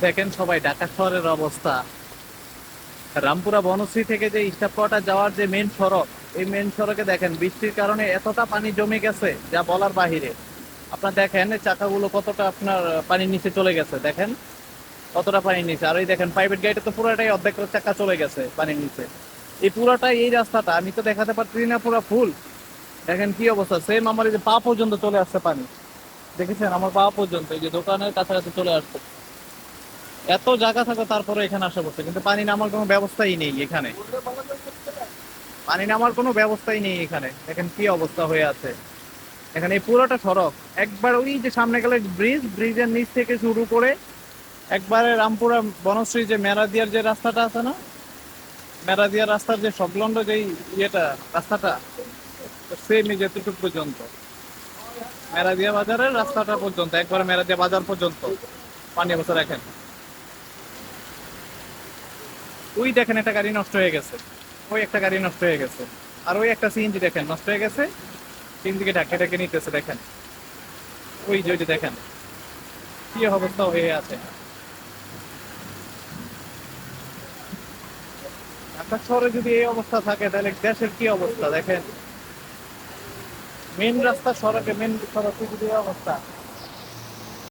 দেখেন সবাই ঢাকা শহরের অবস্থা। রামপুরা বনশ্রী থেকে যে স্টাফ কোয়ার্টার যাওয়ার যে মেন সড়ক, এই মেন সড়কে দেখেন বৃষ্টির কারণে এতটা পানি জমে গেছে যা বলার বাহিরে। আপনার দেখেন এই চাকাগুলো কতটা আপনার পানির নিচে চলে গেছে, দেখেন কতটা পানির নিচে। আর এই দেখেন প্রাইভেট গাড়িটা তো পুরোটাই অর্ধেক চাকা চলে গেছে পানির নিচে। এই পুরোটাই এই রাস্তাটা আমি তো দেখাতে পারছি না পুরো ফুল। দেখেন কি অবস্থা, সেম আমার এই যে পা পর্যন্ত চলে আসছে পানি। দেখেছেন আমার পা পর্যন্ত, এই যে দোকানের কাছাকাছি চলে আসছে। এত জায়গা থাকে তারপরে এখানে আসা পড়ছে, কিন্তু পানি নামার কোনো ব্যবস্থাই নেই এখানে। পানি নামার কোনো ব্যবস্থাই নেই এখানে, দেখেন কি অবস্থা হয়ে আছে। এখানে এই পুরোটা সড়ক একবার ওই যে সামনে গেলে ব্রিজ, ব্রিজের নিচ থেকে শুরু করে একবারে রামপুরা বনশ্রী যে মেরাদিয়ার যে রাস্তাটা আছে না, মেরাদিয়ার রাস্তার যে সংলগ্ন যে ইয়েটা রাস্তাটা, সেম যেটুকু পর্যন্ত মেরাদিয়া বাজারের রাস্তাটা পর্যন্ত, একবারে মেরাদিয়া বাজার পর্যন্ত পানি অবস্থা দেখেন। ওই দেখেন একটা গাড়ি নষ্ট হয়ে গেছে, ওই একটা গাড়ি নষ্ট হয়ে গেছে। আর ওই একটা সিএনজি দেখেন নষ্ট হয়ে গেছে, তিন দিকে ঢাকে ঢাকে নিতেছে দেখেন। ওই যে ওই যে দেখেন কি অবস্থা হয়ে আছে। ঢাকা শহরে যদি এই অবস্থা থাকে তাহলে দেশের কি অবস্থা দেখেন। মেন রাস্তা সড়কে, মেন সড়কে যদি এই অবস্থা,